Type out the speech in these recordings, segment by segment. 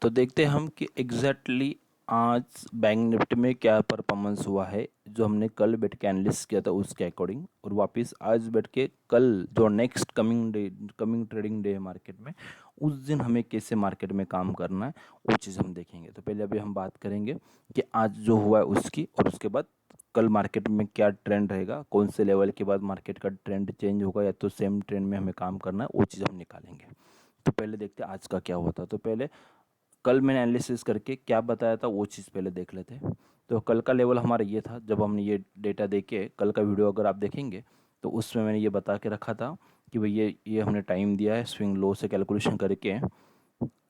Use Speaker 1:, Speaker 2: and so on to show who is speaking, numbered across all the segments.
Speaker 1: तो देखते हैं हम कि एग्जैक्टली आज बैंक निफ्टी में क्या परफॉर्मेंस हुआ है, जो हमने कल बैठ के एनालिसिस किया था उसके अकॉर्डिंग, और वापस आज बैठ के कल जो नेक्स्ट कमिंग ट्रेडिंग डे है मार्केट में, उस दिन हमें कैसे मार्केट में काम करना है वो चीज़ हम देखेंगे। तो पहले अभी हम बात करेंगे कि आज जो हुआ है उसकी, और उसके बाद कल मार्केट में क्या ट्रेंड रहेगा, कौन से लेवल के बाद मार्केट का ट्रेंड चेंज होगा या तो सेम ट्रेंड में हमें काम करना है, वो चीज़ हम निकालेंगे। तो पहले देखते हैं आज का क्या हुआ था। तो पहले कल मैंने एनालिसिस करके क्या बताया था वो चीज़ पहले देख लेते हैं। तो कल का लेवल हमारा ये था, जब हमने ये डेटा देके कल का वीडियो अगर आप देखेंगे तो उसमें मैंने ये बता के रखा था कि भाई ये हमने टाइम दिया है स्विंग लो से कैलकुलेशन करके।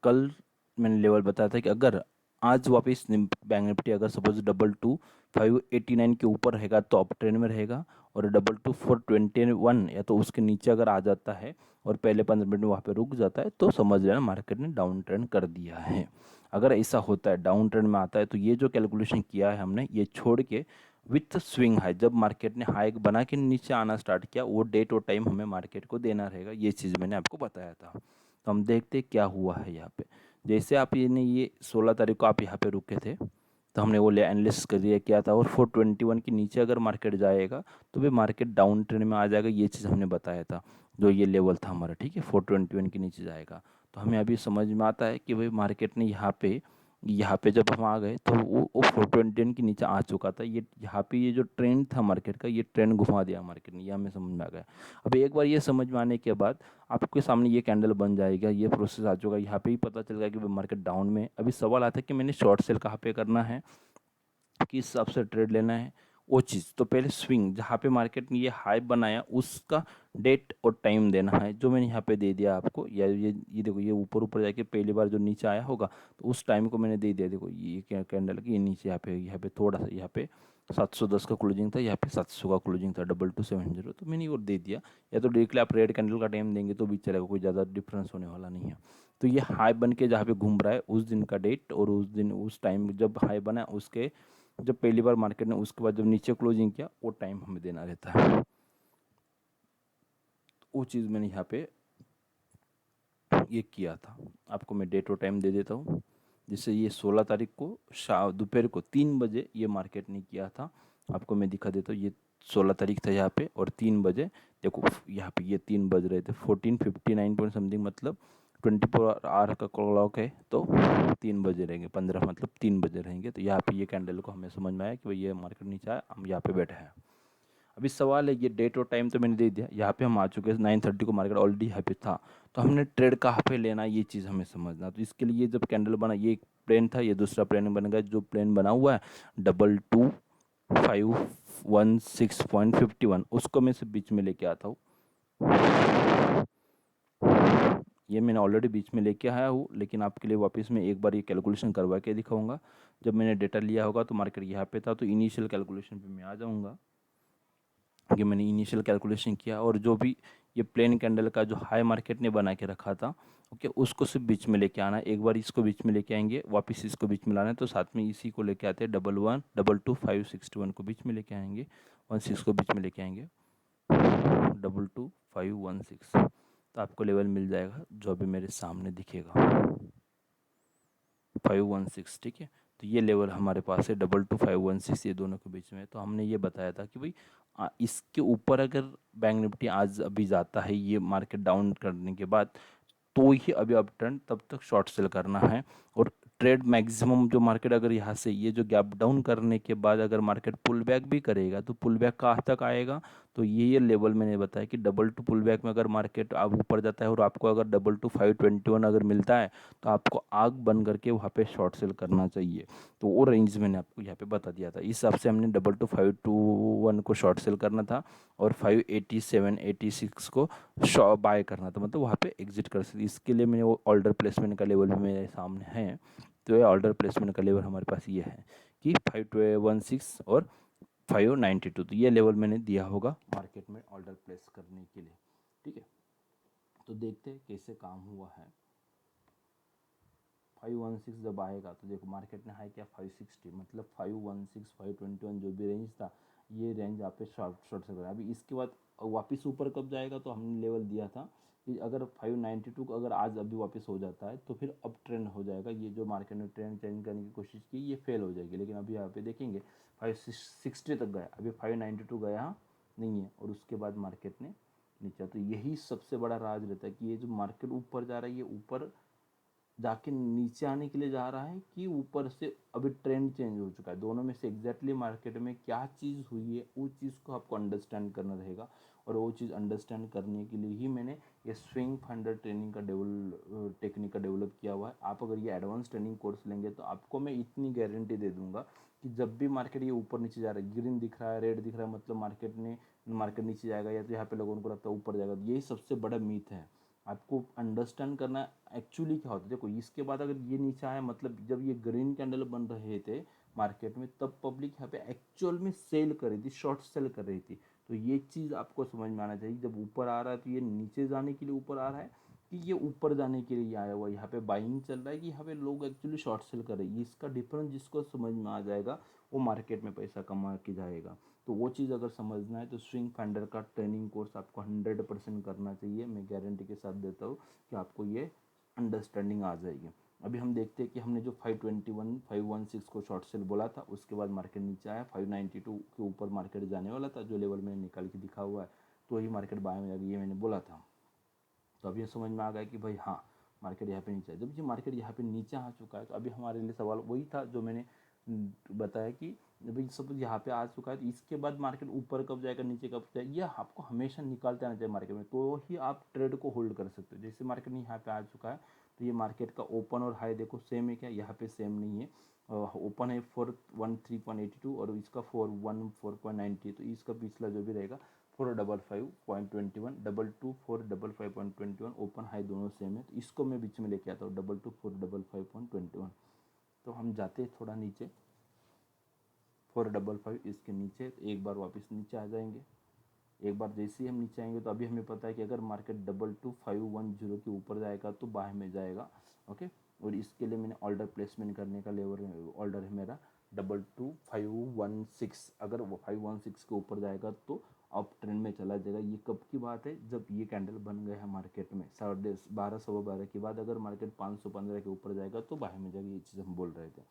Speaker 1: कल मैंने लेवल बताया था कि अगर आज वापस बैंक निफ्टी अगर सपोज 22,589 के ऊपर रहेगा तो अप ट्रेंड में रहेगा, और 22,421 या तो उसके नीचे अगर आ जाता है और पहले 15 मिनट में वहाँ पे रुक जाता है तो समझ लेना मार्केट ने डाउन ट्रेंड कर दिया है। अगर ऐसा होता है डाउन ट्रेंड में आता है तो ये जो कैलकुलेशन किया है हमने ये छोड़ के विथ स्विंग हाई, जब मार्केट ने हाई बना के नीचे आना स्टार्ट किया वो डेट और टाइम हमें मार्केट को देना रहेगा, ये चीज़ मैंने आपको बताया था। तो हम देखते क्या हुआ है यहाँ पे। जैसे आप ये 16 तारीख को आप यहाँ पे रुके थे तो हमने वो ले एनालिसिस कर दिया क्या था, और 421 के नीचे अगर मार्केट जाएगा तो भी मार्केट डाउन ट्रेंड में आ जाएगा, ये चीज़ हमने बताया था। जो ये लेवल था हमारा, ठीक है, 421 के नीचे जाएगा तो हमें अभी समझ में आता है कि भाई मार्केट ने यहाँ पे जब हम आ गए तो वो 421 के नीचे आ चुका था। ये यहाँ पे ये जो ट्रेंड था मार्केट का, ये ट्रेंड घुमा दिया मार्केट ने, ये हमें समझ में आ गया। अभी एक बार ये समझ में आने के बाद आपके सामने ये कैंडल बन जाएगा, ये प्रोसेस आ चुका, यहाँ पे ही पता चल गया कि मार्केट डाउन में। अभी सवाल आता है कि मैंने शॉर्ट सेल कहाँ पे करना है, किस हिसाब से ट्रेड लेना है, वो चीज़। तो पहले स्विंग जहाँ पे मार्केट ने ये हाई बनाया उसका डेट और टाइम देना है, जो मैंने यहाँ पे दे दिया आपको। या ये देखो, ये ऊपर ऊपर जाके पहली बार जो नीचे आया होगा तो उस टाइम को मैंने दे दिया। देखो ये कैंडल की ये नीचे यहाँ पे थोड़ा सा, यहाँ पे 710 का क्लोजिंग था, यहाँ पे 700 का क्लोजिंग था, 2270, तो मैंने वो दे दिया। या तो डायरेक्टली आप रेड कैंडल का टाइम देंगे तो भी चलेगा, कोई ज़्यादा डिफरेंस होने वाला नहीं है। तो ये हाई बन के जहाँ पे घूम रहा है उस दिन का डेट और उस दिन उस टाइम जब हाई बना उसके, जब पहली बार मार्केट ने उसके बाद जब नीचे क्लोजिंग किया वो टाइम हमें देना रहता है। वो चीज़ मैंने यहाँ पे ये किया था, आपको मैं डेट और टाइम दे देता हूँ। जैसे ये 16 तारीख को दोपहर को 3 बजे ये मार्केट ने किया था, आपको मैं दिखा देता हूँ। ये 16 तारीख था यहाँ पे, और 3 बजे देखो यहाँ पे ये 3 बज रहे थे, 14:59 पॉइंट समथिंग, मतलब 24 आवर का क्लॉक है तो 3 बजे रहेंगे, 15 मतलब 3 बजे रहेंगे। तो यहाँ पे ये कैंडल को हमें समझ में आया कि भाई ये मार्केट नीचे आया, हम यहाँ पे बैठे हैं। अभी सवाल है, ये डेट और टाइम तो मैंने दे दिया, यहाँ पे हम आ चुके हैं 9:30 को, मार्केट ऑलरेडी यहाँ पे था। तो हमने ट्रेड कहाँ पे लेना ये चीज़ हमें समझना। तो इसके लिए जब कैंडल बना, ये एक प्लेन था, ये दूसरा प्लेन बन गया। जो प्लेन बना हुआ है 22,516.51, उसको मैं से बीच में लेके आता हूँ। ये मैंने ऑलरेडी बीच में लेके आया हूँ, लेकिन आपके लिए वापस मैं एक बार ये कैलकुलेशन करवा के दिखाऊंगा। जब मैंने डेटा लिया होगा तो मार्केट यहाँ पे था, तो इनिशियल कैलकुलेशन पे मैं आ जाऊँगा कि मैंने इनिशियल कैलकुलेशन किया, और जो भी ये प्लेन कैंडल का जो हाई मार्केट ने बना के रखा था, ओके, उसको सिर्फ बीच में लेके आना है। एक बार इसको बीच में लेके आएंगे, वापस इसको बीच में लाना है, तो साथ में इसी को लेके आते हैं 11,22,561 को बीच में लेके आएंगे, 16 को बीच में लेके आएंगे, 22,516, तो आपको लेवल मिल जाएगा जो अभी मेरे सामने दिखेगा 516, ठीक है। तो ये लेवल हमारे पास है 22,516, ये दोनों के बीच में है। तो हमने ये बताया था कि भाई इसके ऊपर अगर बैंक निफ्टी आज अभी जाता है ये मार्केट डाउन करने के बाद, तो ही अभी अप ट्रेंड, तब तक शॉर्ट सेल करना है। और ट्रेड मैक्सिमम जो मार्केट अगर यहाँ से ये जो गैप डाउन करने के बाद अगर मार्केट पुल बैक भी करेगा तो पुल बैक कहाँ तक आएगा, तो ये लेवल मैंने बताया कि 22 पुल बैक में अगर मार्केट अब ऊपर जाता है और आपको अगर 22,521 अगर मिलता है तो आपको आग बंद करके वहाँ पे शॉर्ट सेल करना चाहिए। तो वो रेंज मैंने आपको यहाँ पे बता दिया था। इस हिसाब से हमने 22,521 को शॉर्ट सेल करना था और 587-86 को बाय करना था, मतलब वहाँ पे एग्जिट कर सकते। इसके लिए मैंने वो ऑर्डर प्लेसमेंट का लेवल भी मेरे सामने है। तो ये ऑर्डर प्लेसमेंट का लेवल हमारे पास ये है कि 516 और 592, तो ये लेवल मैंने दिया होगा मार्केट में ऑर्डर प्लेस करने के लिए, ठीक है। तो देखते हैं कैसे काम हुआ है। 516 जब आएगा तो देखो मार्केट ने हाई किया 560, मतलब 516 521 जो भी रेंज था ये रेंज आप पे शॉर्ट से करा। अभी इसके बाद वापस ऊपर कब जाएगा, तो हमने लेवल दिया था कि अगर 592 को अगर आज अभी वापस हो जाता है तो फिर अब ट्रेंड हो जाएगा। ये जो मार्केट ने ट्रेंड चेंज करने की कोशिश की ये फेल हो जाएगी। लेकिन अभी यहाँ पे देखेंगे 560 तक गया, अभी 592 गया नहीं है और उसके बाद मार्केट ने नीचे। तो यही सबसे बड़ा राज रहता है कि ये जो मार्केट ऊपर जा रहा है ये ऊपर जाके नीचे आने के लिए जा रहा है कि ऊपर से अभी ट्रेंड चेंज हो चुका है। दोनों में से एग्जैक्टली मार्केट में क्या चीज़ हुई है उस चीज़ को आपको अंडरस्टैंड करना रहेगा। और वो चीज़ अंडरस्टैंड करने के लिए ही मैंने ये स्विंग फंडर ट्रेनिंग का टेक्निक का डेवलप किया हुआ है। आप अगर ये एडवांस ट्रेनिंग कोर्स लेंगे तो आपको मैं इतनी गारंटी दे दूंगा कि जब भी मार्केट ये ऊपर नीचे जा रहा है, ग्रीन दिख रहा है, रेड दिख रहा है, मतलब मार्केट नीचे जाएगा, या तो यहाँ पे लोगों को लगता है ऊपर जाएगा। यही सबसे बड़ा मीथ है। आपको अंडरस्टैंड करना एक्चुअली क्या होता है। देखो इसके बाद अगर ये नीचे आया, मतलब जब ये ग्रीन कैंडल बन रहे थे मार्केट में, तब पब्लिक यहाँ पे एक्चुअल में सेल कर रही थी, शॉर्ट सेल कर रही थी। तो ये चीज़ आपको समझ में आना चाहिए। जब ऊपर आ रहा है तो ये नीचे जाने के लिए ऊपर आ रहा है कि ये ऊपर जाने के लिए आया हुआ है। यहाँ पे बाइंग चल रहा है कि यहाँ पे लोग एक्चुअली शॉर्ट सेल कर रहे हैं। इसका डिफरेंस जिसको समझ में आ जाएगा वो मार्केट में पैसा कमा के जाएगा। तो वो चीज़ अगर समझना है तो स्विंग फाइंडर का ट्रेनिंग कोर्स आपको 100% करना चाहिए। मैं गारंटी के साथ देता हूँ कि आपको ये अंडरस्टैंडिंग आ जाएगी। अभी हम देखते हैं कि हमने जो 521 516 को शॉर्ट सेल बोला था, उसके बाद मार्केट नीचे आया, 592 के ऊपर मार्केट जाने वाला था, जो लेवल मैंने निकाल के दिखा हुआ है, तो ही मार्केट बाय में आ गई, ये मैंने बोला था। तो अभी ये समझ में आ गया कि भाई हाँ मार्केट यहाँ पे नीचे है। जब ये मार्केट यहाँ पे नीचे आ चुका है तो अभी हमारे लिए सवाल वही था जो मैंने बताया कि भाई सब यहाँ पे आ चुका है तो इसके बाद मार्केट ऊपर कब जाएगा नीचे कब जाएगा, ये आपको हमेशा निकालते आना चाहिए मार्केट में, तो ही आप ट्रेड को होल्ड कर सकते हो। जैसे मार्केट यहाँ पे आ चुका है तो ये मार्केट का ओपन और हाई देखो सेम है क्या, यहाँ पे सेम नहीं है। ओपन है 413.82 और इसका 414.90, तो इसका पिछला जो भी रहेगा 455.21, 425.21, ओपन हाई दोनों सेम है। तो इसको मैं बीच में लेके आता हूँ 425.21। तो हम जाते हैं थोड़ा नीचे 455 इसके नीचे, तो एक बार वापस नीचे आ जाएंगे। एक बार जैसे ही हम नीचे आएंगे तो अभी हमें पता है कि अगर मार्केट 22510 के ऊपर जाएगा तो बाय में जाएगा। ओके, और इसके लिए मैंने ऑर्डर प्लेसमेंट करने का लेवल ऑर्डर है मेरा 22516। अगर वो 516 के ऊपर जाएगा तो अप ट्रेंड में चला जाएगा। ये कब की बात है, जब ये कैंडल बन गया है मार्केट में 12:30 12:15 के बाद, अगर मार्केट 515 के ऊपर जाएगा तो बाय में जाएगा। ये चीज़ हम बोल रहे थे।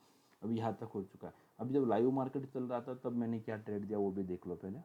Speaker 1: अभी यहाँ तक हो चुका है। अभी जब लाइव मार्केट चल रहा था तब मैंने क्या ट्रेड दिया वो भी देख लो पहले।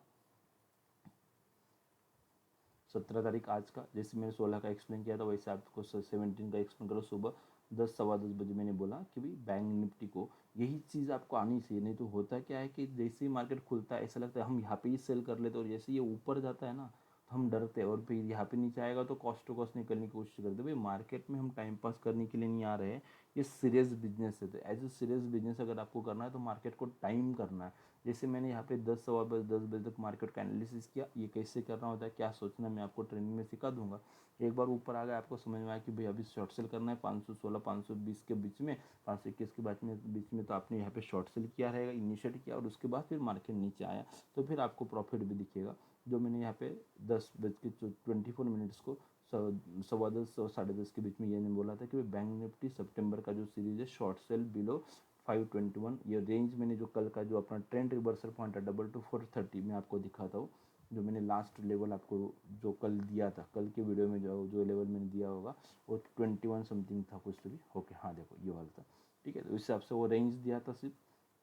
Speaker 1: 17 तारीख आज का, जैसे मैंने 16 का एक्सप्लेन किया था वैसे आपको 17 का एक्सप्लेन करो। सुबह 10 सवा 10 बजे मैंने बोला कि भाई बैंक निफ्टी को यही चीज़ आपको आनी चाहिए। नहीं तो होता क्या है कि जैसे ही मार्केट खुलता है ऐसा लगता है हम यहाँ पे ही सेल कर लेते, और जैसे ये ऊपर जाता है ना तो हम डरते हैं, और फिर यहाँ पे नीचे आएगा तो कॉस्ट टू कॉस्ट निकलने की कोशिश करते हैं। भाई मार्केट में हम टाइम पास करने के लिए नहीं आ रहे हैं, ये सीरियस बिजनेस है। तो एज ए सीरियस बिजनेस अगर आपको करना है तो मार्केट को टाइम करना है। जैसे मैंने यहाँ पे 10 सवा 10 बजे तक मार्केट का एनालिसिस किया, ये कैसे करना होता है क्या सोचना है मैं आपको ट्रेनिंग में सिखा दूंगा। एक बार ऊपर आ गया आपको समझ में आया कि भाई अभी शॉर्ट सेल करना है 516 520 के बीच में, 521 के बीच में तो आपने यहाँ पे शॉर्ट सेल किया रहेगा, इनिशिएट किया, और उसके बाद फिर मार्केट नीचे आया तो फिर आपको प्रॉफिट भी दिखेगा। जो मैंने यहाँ पे 10:24 को 10:15 और 10:30 के बीच में ये नहीं बोला था कि बैंक निफ्टी सितंबर का जो सीरीज है शॉर्ट सेल बिलो 521, ये रेंज मैंने जो कल का जो अपना ट्रेंड रिवर्सल पॉइंट है 22430 में आपको दिखाता हूँ। जो मैंने लास्ट लेवल आपको जो कल दिया था, कल के वीडियो में जो लेवल मैंने दिया होगा वो 21 समथिंग था कुछ तो भी। ओके हाँ देखो ये वाला था, ठीक है। तो इस हिसाब से वो रेंज दिया था सिर्फ,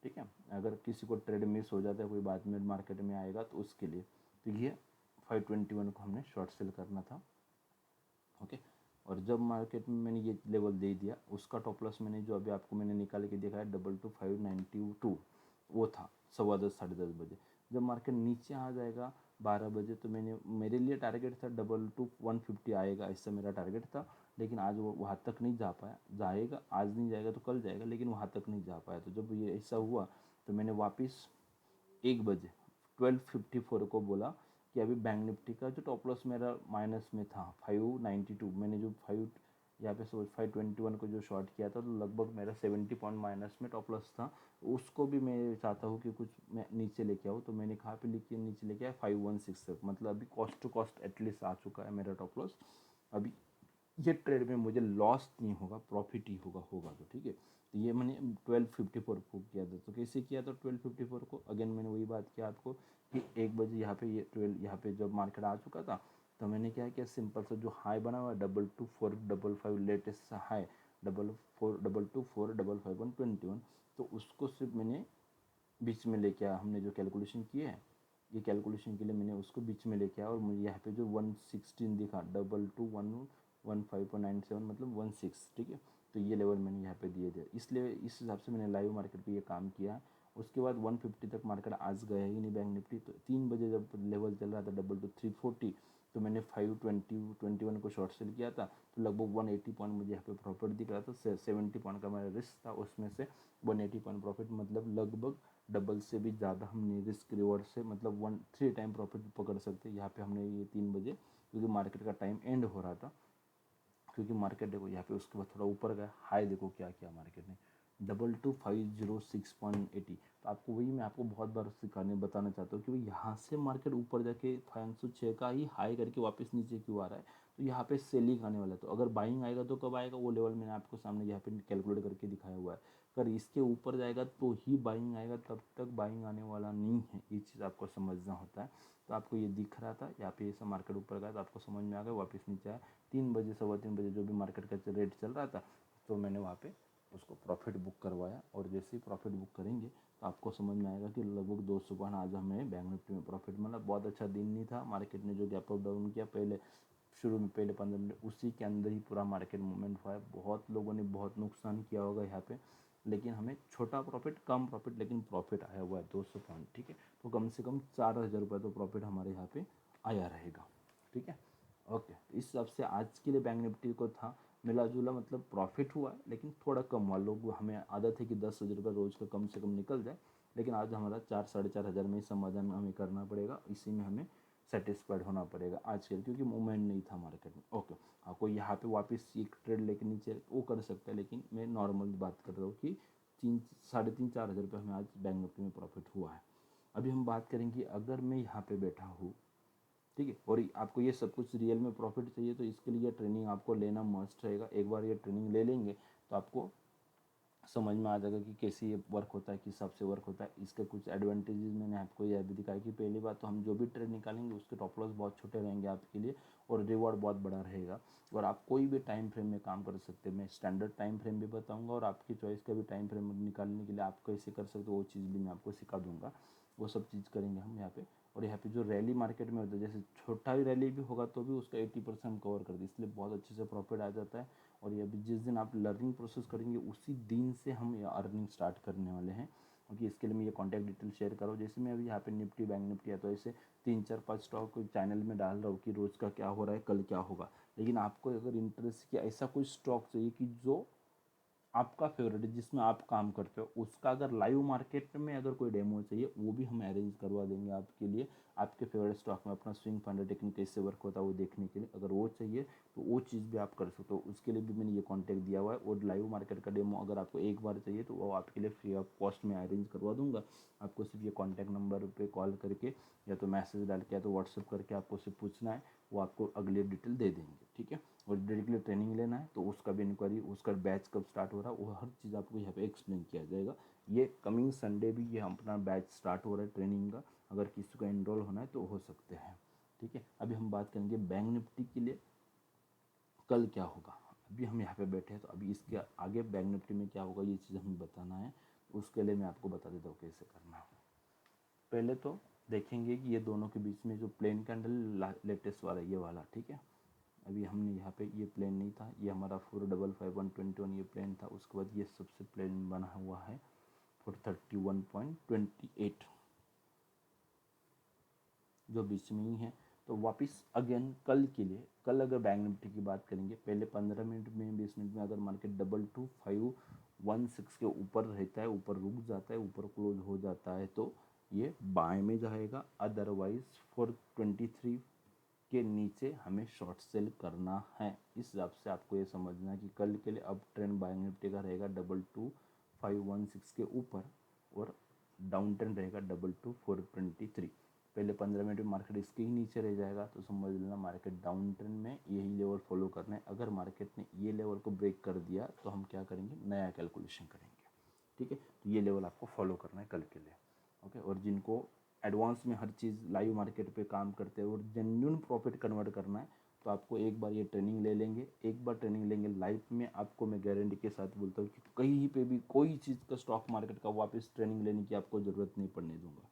Speaker 1: ठीक है। अगर किसी को ट्रेड मिस हो जाता है कोई बाद में मार्केट में आएगा तो उसके लिए, तो ये 521 को हमने शॉर्ट सेल करना था। ओके, और जब मार्केट में मैंने ये लेवल दे दिया उसका टॉप लॉस मैंने जो अभी आपको मैंने निकाल के दिखाया 22592 वो था 10:15 10:30 बजे। जब मार्केट नीचे आ जाएगा 12 बजे तो मैंने मेरे लिए टारगेट था 22150 आएगा, ऐसा मेरा टारगेट था। लेकिन आज वो वहाँ तक नहीं जा पाया, जाएगा आज नहीं जाएगा तो कल जाएगा, लेकिन वहाँ तक नहीं जा पाया। तो जब ये ऐसा हुआ तो मैंने वापस 1 बजे 12:54 को बोला कि अभी बैंक निफ्टी का जो टॉप लॉस मेरा माइनस में था 592, मैंने जो 5 यहाँ पे 521 को जो शॉर्ट किया था तो लगभग मेरा 70 पॉइंट माइनस में टॉप लॉस था। उसको भी मैं चाहता हूँ कि कुछ मैं नीचे लेके आऊँ, तो मैंने कहाँ पे लिखी नीचे लेके आया 516 तक, मतलब अभी कॉस्ट टू कॉस्ट एटलीस्ट आ चुका है मेरा टॉप लॉस। अभी ये ट्रेड में मुझे लॉस नहीं होगा, प्रॉफिट ही होगा तो ठीक है। तो ये मैंने 12:54 को किया था। तो कैसे किया था 12:54 को, अगेन मैंने वही बात किया आपको कि 1 बजे यहाँ पे ये 12 यहाँ पे जब मार्केट आ चुका था तो मैंने क्या किया, सिंपल सा जो हाई बना हुआ है 222455 लेटेस्ट हाई 44224551, तो उसको सिर्फ मैंने बीच में लेके आया। हमने जो कैलकुलेशन किया है, ये कैलकुलेशन के लिए मैंने उसको बीच में लेके आया, और मुझे यहाँ पे जो 116 दिखा 221115.97 मतलब 16, ठीक है। तो ये लेवल मैंने यहाँ पे दिए थे, इसलिए इस हिसाब से मैंने लाइव मार्केट पे ये काम किया। उसके बाद 150 तक मार्केट आज गया ही नहीं बैंक निफ्टी। तो 3 बजे जब लेवल चल रहा था 222340, तो मैंने 520-21 को शॉर्ट सेल किया था। तो लगभग 180 पॉइंट मुझे यहाँ पे प्रॉफिट दिख रहा था। 70 पॉइंट का मेरा रिस्क था, उसमें से 180 पॉइंट प्रॉफिट, मतलब लगभग डबल से भी ज़्यादा हमने रिस्क रिवॉर्ड से मतलब 3 टाइम प्रॉफिट पकड़ सकते। यहाँ पे हमने ये 3 बजे, क्योंकि मार्केट का टाइम एंड हो रहा था, क्योंकि मार्केट देखो यहाँ पे उसके बाद थोड़ा ऊपर गया, हाई देखो क्या किया मार्केट ने 225006.80। तो आपको वही मैं आपको बहुत बार सिखाने बताना चाहता हूँ कि भाई यहाँ से मार्केट ऊपर जाके 506 का ही हाई करके वापस नीचे क्यों आ रहा है, तो यहाँ पे सेलिंग आने वाला है। तो अगर बाइंग आएगा तो कब आएगा, वो लेवल मैंने आपको सामने यहाँ पे कैलकुलेट करके दिखाया हुआ है। अगर इसके ऊपर जाएगा तो ही बाइंग आएगा, तब तक बाइंग आने वाला नहीं है, ये चीज़ आपको समझना होता है। तो आपको ये दिख रहा था यहाँ पे, ऐसा मार्केट ऊपर गया तो आपको समझ में आ गया, वापस नीचे आया 3 बजे 3:15 जो भी मार्केट का रेट चल रहा था, तो मैंने वहाँ पे उसको प्रॉफिट बुक करवाया। और जैसे ही प्रॉफिट बुक करेंगे तो आपको समझ में आएगा कि लगभग 200 पॉइंट आज हमें बैंक निफ्टी में प्रॉफिट मिला। बहुत अच्छा दिन नहीं था, मार्केट ने जो गैप अप डाउन किया पहले शुरू में पहले 15 मिनट, उसी के अंदर ही पूरा मार्केट मूवमेंट हुआ है। बहुत लोगों ने बहुत नुकसान किया होगा यहाँ पे, लेकिन हमें छोटा प्रॉफिट, कम प्रॉफिट, लेकिन प्रॉफिट आया हुआ है 200 पॉइंट, ठीक है। तो कम से कम 4000 रुपये तो प्रॉफिट हमारे यहाँ पे आया रहेगा, ठीक है। ओके, इस हिसाब से आज के लिए बैंक निफ्टी को था मिला जुला, मतलब प्रॉफिट हुआ है, लेकिन थोड़ा कम हुआ। लोग हमें आदत है कि 10,000 रुपये रोज़ का कम से कम निकल जाए, लेकिन आज हमारा 4-4.5 हज़ार में ही समाधान हमें करना पड़ेगा, इसी में हमें सेटिस्फाइड होना पड़ेगा आज के लिए, क्योंकि मूवमेंट नहीं था मार्केट में। ओके, आपको यहाँ पे वापस एक ट्रेड लेके नीचे वो कर सकता है, लेकिन मैं नॉर्मल बात कर रहा हूँ कि 3-3.5-4 हज़ार रुपये हमें आज बैंक निफ्टी में प्रॉफिट हुआ है। अभी हम बात करेंगे, अगर मैं यहाँ पे बैठा हूँ, ठीक है, और आपको ये सब कुछ रियल में प्रॉफिट चाहिए, तो इसके लिए ट्रेनिंग आपको लेना मस्ट रहेगा। एक बार ये ट्रेनिंग ले लेंगे तो आपको समझ में आ जाएगा कि कैसे ये वर्क होता है, किस हिसाब से वर्क होता है। इसके कुछ एडवांटेजेस मैंने आपको यह भी दिखाया कि पहली बात तो हम जो भी ट्रेड निकालेंगे उसके टॉप लॉस बहुत छोटे रहेंगे आपके लिए, और रिवॉर्ड बहुत बड़ा रहेगा, और आप कोई भी टाइम फ्रेम में काम कर सकते हैं। मैं स्टैंडर्ड टाइम फ्रेम भी बताऊंगा, और आपकी चॉइस का भी टाइम फ्रेम निकालने के लिए आप कैसे कर सकते हो वो चीज़ भी मैं आपको सिखा दूंगा। वो सब चीज़ करेंगे हम यहाँ पे। और यहाँ पे जो रैली मार्केट में होता है, जैसे छोटा ही रैली भी होगा तो भी उसका 80% हम कवर कर दें, इसलिए बहुत अच्छे से प्रॉफिट आ जाता है। और ये अभी जिस दिन आप लर्निंग प्रोसेस करेंगे उसी दिन से हम ये अर्निंग स्टार्ट करने वाले हैं, क्योंकि इसके लिए मैं ये कॉन्टैक्ट डिटेल शेयर करो। जैसे मैं अभी यहाँ पे निफ्टी बैंक निफ्टी है, तो ऐसे 3-4-5 स्टॉक चैनल में डाल रहा हूँ कि रोज़ का क्या हो रहा है, कल क्या होगा। लेकिन आपको अगर इंटरेस्ट कि ऐसा कोई स्टॉक चाहिए कि जो आपका फेवरेट है, जिसमें आप काम करते हो, उसका अगर लाइव मार्केट में अगर कोई डेमो चाहिए, वो भी हम अरेंज करवा देंगे आपके लिए। आपके फेवरेट स्टॉक में अपना स्विंग फंड टेक्निक कैसे वर्क होता है वो देखने के लिए, अगर वो चाहिए तो वो चीज़ भी आप कर सकते हो। उसके लिए भी मैंने ये कॉन्टैक्ट दिया हुआ है। और लाइव मार्केट का डेमो अगर आपको एक बार चाहिए तो वो आपके लिए फ्री ऑफ कॉस्ट में अरेंज करवा दूंगा। आपको सिर्फ ये कॉन्टैक्ट नंबर पर कॉल करके या तो मैसेज डाल के या तो व्हाट्सअप करके आपको सिर्फ पूछना है, वो आपको अगली डिटेल दे देंगे, ठीक है। और डायरेक्टली ट्रेनिंग लेना है तो उसका भी इंक्वायरी, उसका बैच कब स्टार्ट हो रहा है, वो हर चीज़ आपको यहाँ पे एक्सप्लेन किया जाएगा। ये कमिंग संडे भी ये अपना बैच स्टार्ट हो रहा है ट्रेनिंग का, अगर किसी को एनरोल होना है तो हो सकते हैं, ठीक है। अभी हम बात करेंगे बैंक निफ्टी के लिए कल क्या होगा। अभी हम यहाँ पे बैठे हैं, तो अभी इसके आगे बैंक निफ्टी में क्या होगा ये चीज़ हमें बताना है। उसके लिए मैं आपको बता देता हूँ कैसे करना है। पहले तो देखेंगे कि ये दोनों के बीच में जो प्लेन कैंडल लेटेस्ट वाला ये वाला, ठीक है। अभी हमने यहाँ पे ये प्लेन नहीं था, ये हमारा 455-121 ये प्लेन था। उसके बाद ये सबसे प्लेन बना हुआ है 431.28 जो बीच में ही है। तो वापस अगेन कल के लिए, कल अगर बैंक निफ्टी की बात करेंगे, पहले 15 मिनट में 20 मिनट में अगर मार्केट 222516 के ऊपर रहता है, ऊपर रुक जाता है, ऊपर क्लोज हो जाता है, तो ये बाय में जाएगा। अदरवाइज 423 के नीचे हमें शॉर्ट सेल करना है। इस हिसाब से आपको ये समझना है कि कल के लिए अब ट्रेंड बाय निफ्टी का रहेगा 22516 के ऊपर, और डाउन ट्रेंड रहेगा 22423। पहले 15 मिनट में मार्केट इसके ही नीचे रह जाएगा तो समझ लेना मार्केट डाउन ट्रेंड में, यही लेवल फॉलो करना है। अगर मार्केट ने ये लेवल को ब्रेक कर दिया तो हम क्या करेंगे, नया कैलकुलेशन करेंगे, ठीक है। तो ये लेवल आपको फॉलो करना है कल के लिए, ओके। और जिनको एडवांस में हर चीज़ लाइव मार्केट पे काम करते हैं और जेन्युइन प्रॉफिट कन्वर्ट करना है तो आपको एक बार ये ट्रेनिंग ले लेंगे। एक बार ट्रेनिंग लेंगे लाइफ में आपको मैं गारंटी के साथ बोलता हूँ कि कहीं पे भी कोई चीज़ का स्टॉक मार्केट का वापस ट्रेनिंग लेने की आपको ज़रूरत नहीं पड़ने दूंगा।